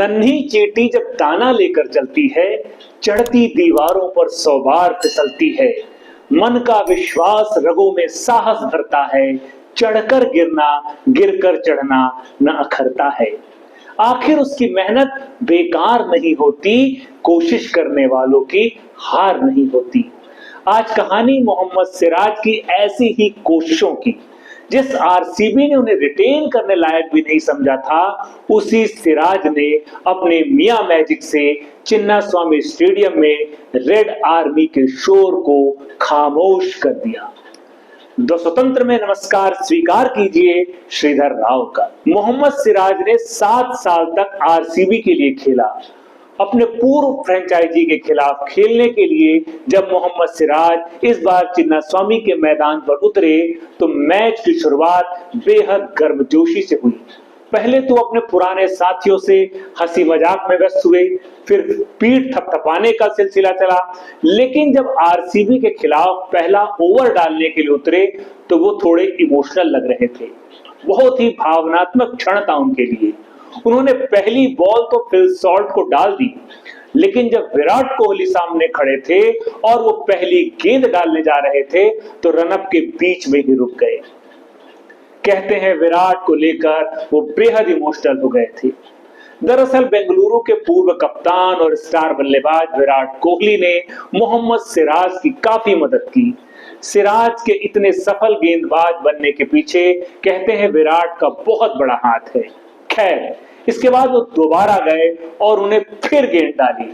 नन्ही चींटी जब दाना लेकर चलती है, चढ़ती दीवारों पर 100 बार फिसलती है। मन का विश्वास रगों में साहस भरता है, चढ़कर गिरना गिरकर चढ़ना न अखरता है। आखिर उसकी मेहनत बेकार नहीं होती, कोशिश करने वालों की हार नहीं होती। आज कहानी मोहम्मद सिराज की ऐसी ही कोशिशों की। जिस आरसीबी ने उन्हें रिटेन करने लायक भी नहीं समझा था, उसी सिराज ने अपने मियां मैजिक से चिन्नास्वामी स्टेडियम में रेड आर्मी के शोर को खामोश कर दिया। द स्वतंत्र में नमस्कार स्वीकार कीजिए श्रीधर राव का। मोहम्मद सिराज ने 7 साल तक आरसीबी के लिए खेला। अपने पूर्व फ्रेंचाइजी के खिलाफ खेलने के लिए जब मोहम्मद सिराज इस बार चिन्नास्वामी के मैदान पर उतरे तो मैच की शुरुआत बेहद गर्मजोशी से हुई। पहले तो अपने पुराने साथियों से हंसी मजाक में व्यस्त हुए, फिर पीठ थपथपाने का सिलसिला चला। लेकिन जब आरसीबी के खिलाफ पहला ओवर डालने के लिए उतरे तो वो थोड़े इमोशनल लग रहे थे। बहुत ही भावनात्मक क्षण था उनके लिए। उन्होंने पहली बॉल तो फिल सॉल्ट को डाल दी, लेकिन जब विराट कोहली सामने खड़े थे और वो पहली गेंद डालने जा रहे थे तो रनअप के बीच में ही रुक गए। कहते हैं विराट को लेकर वो बेहद इमोशनल हो गए थे। दरअसल बेंगलुरु के पूर्व कप्तान और स्टार बल्लेबाज विराट कोहली ने मोहम्मद सिराज की काफी मदद की। सिराज के इतने सफल गेंदबाज बनने के पीछे कहते हैं विराट का बहुत बड़ा हाथ है। खैर, इसके बाद वो दोबारा गए और उन्हें फिर गेंद डाली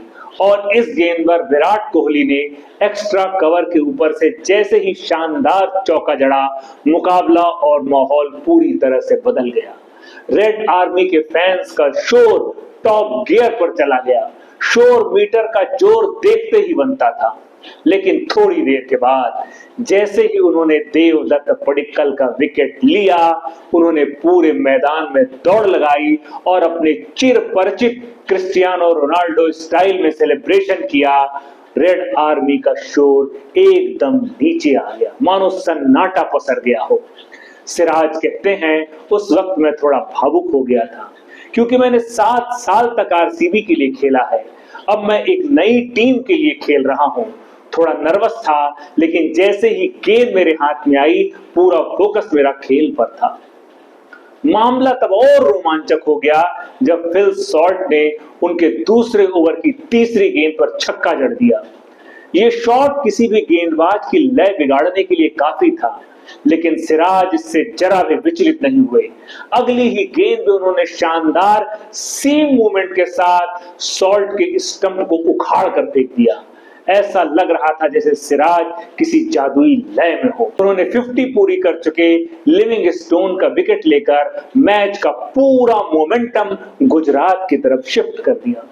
और इस गेंद पर विराट कोहली ने एक्स्ट्रा कवर के ऊपर से जैसे ही शानदार चौका जड़ा, मुकाबला और माहौल पूरी तरह से बदल गया। रेड आर्मी के फैंस का शोर टॉप गियर पर चला गया। शोर मीटर का जोर देखते ही बनता था। लेकिन थोड़ी देर के बाद जैसे ही उन्होंने देवदत्त पडिक्कल का विकेट लिया, उन्होंने पूरे मैदान में दौड़ लगाई और अपने चिर परिचित क्रिस्टियानो रोनाल्डो स्टाइल में सेलिब्रेशन किया। रेड आर्मी का शोर एकदम नीचे आ गया, मानो सन्नाटा पसर गया हो। सिराज कहते हैं उस वक्त मैं थोड़ा भावुक हो गया था, क्योंकि मैंने 7 साल तक आरसीबी के लिए खेला है। अब मैं एक नई टीम के लिए खेल रहा हूं। थोड़ा नर्वस था, लेकिन जैसे ही गेंद मेरे हाथ में आई पूरा फोकस मेरा खेल पर था। मामला तब और रोमांचक हो गया जब फिल सॉल्ट ने उनके दूसरे ओवर की तीसरी गेंद पर छक्का जड़ दिया। ये शॉट किसी भी गेंदबाज की लय बिगाड़ने के लिए काफी था, लेकिन सिराज इससे जरा भी विचलित नहीं हुए। अगली ही गेंद में उन्होंने शानदार सीम मूवमेंट के साथ सॉल्ट के स्टंप को उखाड़ कर फेंक दिया। ऐसा लग रहा था जैसे सिराज किसी जादुई लय में हो। उन्होंने 50 पूरी कर चुके लिविंगस्टोन का विकेट लेकर मैच का पूरा मोमेंटम गुजरात की तरफ शिफ्ट कर दिया।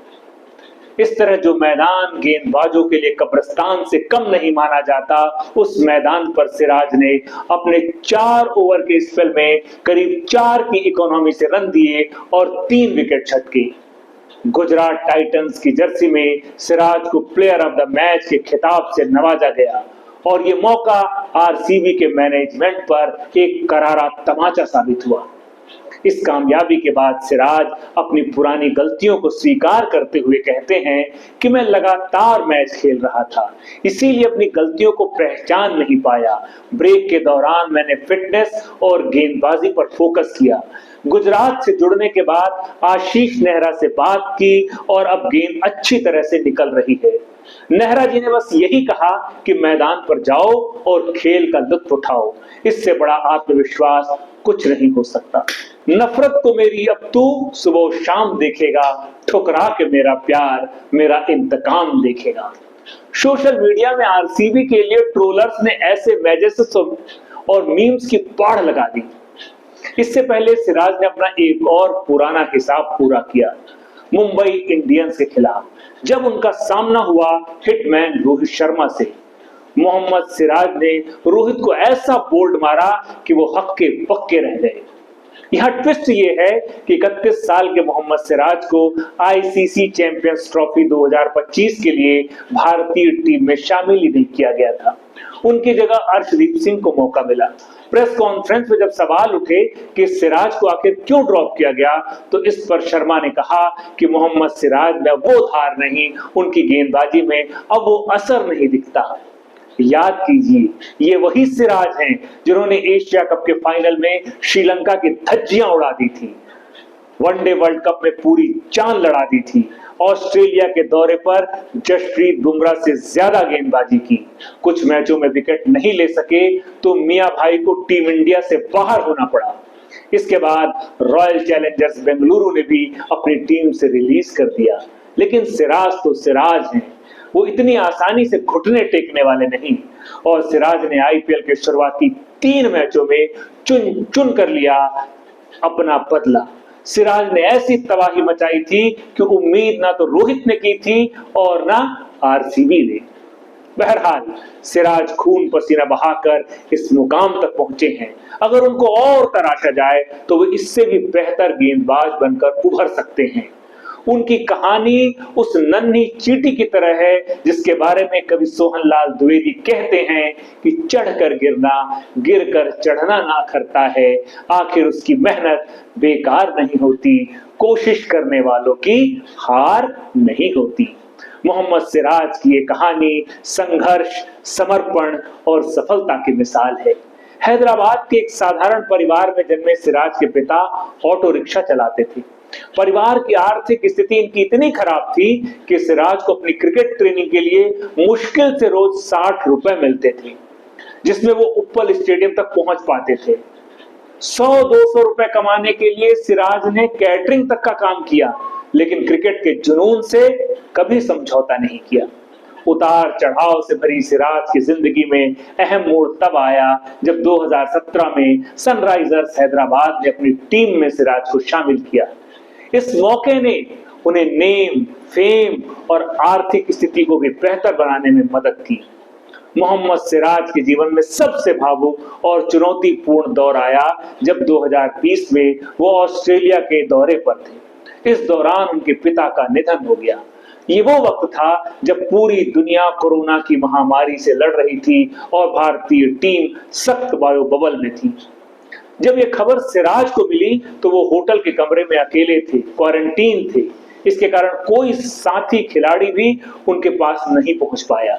इस तरह जो मैदान गेंदबाजों के लिए कब्रिस्तान से कम नहीं माना जाता, उस मैदान पर सिराज ने अपने 4 ओवर के स्पेल में करीब 4 की इकोनॉमी से रन दिए और 3 विकेट छटके। गुजरात टाइटंस की जर्सी में सिराज को प्लेयर ऑफ द मैच के खिताब से नवाजा गया और ये मौका आरसीबी के मैनेजमेंट पर एक करारा तमाचा साबित हुआ। इस कामयाबी के बाद सिराज अपनी पुरानी गलतियों को स्वीकार करते हुए कहते हैं कि मैं लगातार मैच खेल रहा था, इसीलिए अपनी गलतियों को पहचान नहीं पाया। ब्रेक के दौरान मैंने फिटनेस और गेंदबाजी पर फोकस किया। गुजरात से जुड़ने के बाद आशीष नेहरा से बात की और अब गेंद अच्छी तरह से निकल रही है। नेहरा जी ने बस यही कहा कि मैदान पर जाओ और खेल का लुत्फ उठाओ। इससे बड़ा आत्मविश्वास कुछ नहीं हो सकता। नफरत को मेरी अब तू सुबह शाम देखेगा, ठुकरा के मेरा प्यार मेरा इंतकाम देखेगा। सोशल मीडिया में आरसीबी के लिए ट्रोलर्स ने ऐसे मैसेजेस और मीम्स की बाढ़ लगा दी। इससे पहले सिराज ने अपना एक और पुराना हिसाब पूरा किया मुंबई इंडियंस के खिलाफ, जब उनका सामना हुआ हिटमैन रोहित शर्मा से। मोहम्मद सिराज ने रोहित को ऐसा बोल्ड मारा कि वो हक्के पक्के रह गए। यहाँ ट्विस्ट ये है कि 31 साल के मोहम्मद सिराज को आईसीसी चैंपियंस ट्रॉफी 2025 के लिए भारतीय टीम में शामिल ही नहीं किया गया था। उनकी जगह अर्शदीप सिंह को मौका मिला। प्रेस कॉन्फ्रेंस में जब सवाल उठे कि सिराज को आखिर क्यों ड्रॉप किया गया, तो इस पर शर्मा ने कहा कि मोहम्मद सिराज में वो धार नहीं, उनकी गेंदबाजी में अब वो असर नहीं दिखता। याद कीजिए, ये वही सिराज हैं जिन्होंने एशिया कप के फाइनल में श्रीलंका की धज्जियां उड़ा दी थी, वनडे वर्ल्ड कप में पूरी जान लड़ा दी थी, ऑस्ट्रेलिया के दौरे पर जसप्रीत बुमराह से ज्यादा गेंदबाजी की, कुछ मैचों में विकेट नहीं ले सके तो मियां भाई को टीम इंडिया से बाहर होना पड़ा। इसके बाद रॉयल चैलेंजर्स बेंगलुरु ने भी अपनी टीम से रिलीज कर दिया। लेकिन सिराज तो सिराज हैं, वो इतनी आसानी से घुटने टेकने वाले नहीं, और सिराज ने आईपीएल के शुरुआती 3 मैचों में चुन चुन कर लिया अपना बदला। सिराज ने ऐसी तबाही मचाई थी कि उम्मीद ना तो रोहित ने की थी और ना आरसीबी ने। बहरहाल सिराज खून पसीना बहाकर इस मुकाम तक पहुंचे हैं। अगर उनको और तराशा जाए तो वो इससे भी बेहतर गेंदबाज बनकर उभर सकते हैं। उनकी कहानी उस नन्ही चींटी की तरह है जिसके बारे में कवि सोहनलाल द्विवेदी कहते हैं कि चढ़कर गिरना, गिरकर चढ़ना ना करता है, आखिर उसकी मेहनत बेकार नहीं होती, कोशिश करने वालों की हार नहीं होती। मोहम्मद सिराज की ये कहानी संघर्ष, समर्पण और सफलता की मिसाल है। हैदराबाद के एक साधारण परिवार में जन्मे सिराज के पिता ऑटो रिक्शा चलाते थे। परिवार की आर्थिक स्थिति इनकी इतनी खराब थी कि सिराज को अपनी क्रिकेट ट्रेनिंग के लिए मुश्किल से रोज 60 रुपए मिलते थे, जिसमें वो उप्पल स्टेडियम तक पहुंच पाते थे। 100-200 रुपए कमाने के लिए सिराज ने कैटरिंग तक का काम किया, लेकिन क्रिकेट के जुनून से कभी समझौता नहीं किया। उतार चढ़ाव से भरी सिराज की जिंदगी में अहम मोड़ तब आया जब 2017 में सनराइजर्स हैदराबाद ने अपनी टीम में सिराज को शामिल किया। इस मौके ने उन्हें नेम, फेम और आर्थिक स्थिति को भी बेहतर बनाने में मदद की। मोहम्मद सिराज के जीवन में सबसे भावुक और चुनौतीपूर्ण दौर आया जब 2020 में वो ऑस्ट्रेलिया के दौरे पर थे। इस दौरान उनके पिता का निधन हो गया। ये वो वक्त था जब पूरी दुनिया कोरोना की महामारी से लड़ रही थी और भारतीय टीम सख्त बायो बबल में थी। जब ये खबर सिराज को मिली तो वो होटल के कमरे में अकेले थे, क्वारंटीन थे। इसके कारण कोई साथी खिलाड़ी भी उनके पास नहीं पहुंच पाया।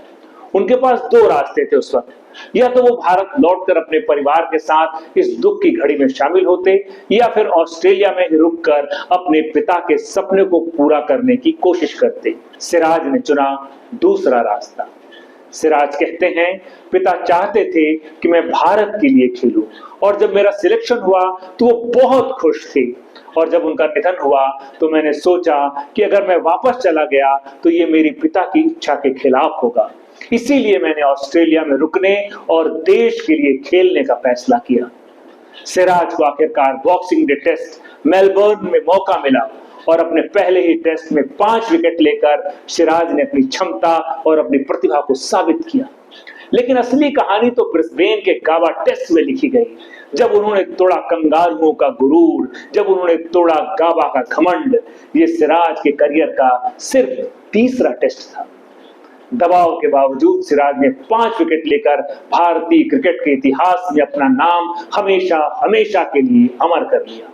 उनके पास 2 रास्ते थे उस वक्त, या तो वो भारत लौटकर अपने परिवार के साथ इस दुख की घड़ी में शामिल होते, या फिर ऑस्ट्रेलिया में रुककर अपने पिता के सपने को पूरा करने की कोशिश करते। सिराज ने चुना दूसरा रास्ता। सिराज कहते हैं, पिता चाहते थे कि मैं भारत के लिए खेलूं, और जब मेरा सिलेक्शन हुआ तो वो बहुत खुश थे, और जब उनका निधन हुआ तो मैंने सोचा कि अगर मैं वापस चला गया तो ये मेरी पिता की इच्छा के खिलाफ होगा। इसीलिए मैंने ऑस्ट्रेलिया में रुकने और देश के लिए खेलने का फैसला किया। सिराज को आखिरकार बॉक्सिंग डे टेस्ट मेलबर्न में मौका मिला, और अपने पहले ही टेस्ट में 5 विकेट लेकर सिराज ने अपनी क्षमता और अपनी प्रतिभा को साबित किया। लेकिन असली कहानी तो ब्रिस्बेन के गाबा टेस्ट में लिखी गई, जब उन्होंने तोड़ा कंगारुओं का गुरूर, जब उन्होंने तोड़ा गाबा का घमंड। ये सिराज के करियर का सिर्फ तीसरा टेस्ट था। दबाव के बावजूद सिराज ने 5 विकेट लेकर भारतीय क्रिकेट के इतिहास में अपना नाम हमेशा हमेशा के लिए अमर कर लिया।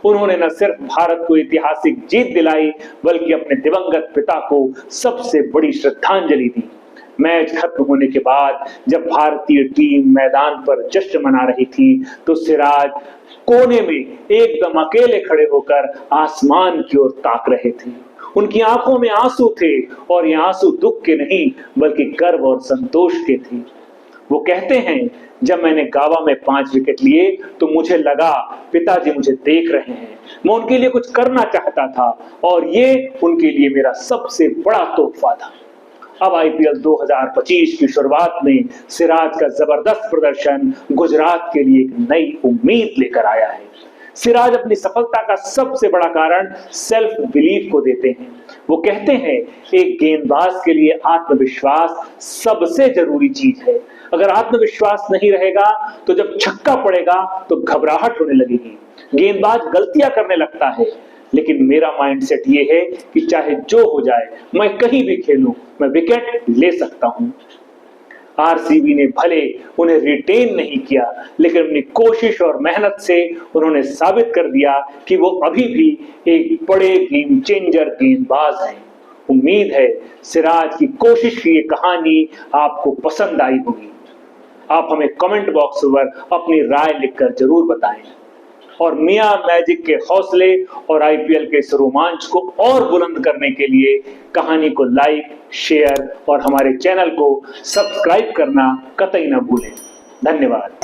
उन्होंने न सिर्फ भारत को ऐतिहासिक जीत दिलाई, बल्कि अपने दिवंगत पिता को सबसे बड़ी श्रद्धांजलि दी। मैच खत्म होने के बाद जब भारतीय टीम मैदान पर जश्न मना रही थी, तो सिराज कोने में एकदम अकेले खड़े होकर आसमान की ओर ताक रहे थे। उनकी आंखों में आंसू थे, और ये आंसू दुख के नहीं बल्कि गर्व और संतोष के थे। वो कहते हैं, जब मैंने गावा में 5 विकेट लिए तो मुझे लगा पिताजी मुझे देख रहे हैं। मैं उनके लिए कुछ करना चाहता था, और ये उनके लिए मेरा सबसे बड़ा तोहफा था। अब आईपीएल 2025 की शुरुआत में सिराज का जबरदस्त प्रदर्शन गुजरात के लिए एक नई उम्मीद लेकर आया है। सिराज अपनी सफलता का सबसे बड़ा कारण सेल्फ बिलीफ को देते हैं। वो कहते हैं, एक गेंदबाज के लिए आत्मविश्वास सबसे जरूरी चीज है। अगर आत्मविश्वास नहीं रहेगा तो जब छक्का पड़ेगा तो घबराहट होने लगेगी, गेंदबाज गलतियां करने लगता है। लेकिन मेरा माइंडसेट ये है कि चाहे जो हो जाए, मैं कहीं भी खेलूं, मैं विकेट ले सकता हूं। आरसीबी ने भले उन्हें रिटेन नहीं किया, लेकिन अपनी कोशिश और मेहनत से उन्होंने साबित कर दिया कि वो अभी भी एक बड़े गेम चेंजर गेंदबाज हैं। उम्मीद है सिराज की कोशिश की ये कहानी आपको पसंद आई होगी। आप हमें कमेंट बॉक्स पर अपनी राय लिखकर जरूर बताएं और मियां मैजिक के हौसले और आईपीएल के इस रोमांच को और बुलंद करने के लिए कहानी को लाइक, शेयर और हमारे चैनल को सब्सक्राइब करना कतई न भूलें। धन्यवाद।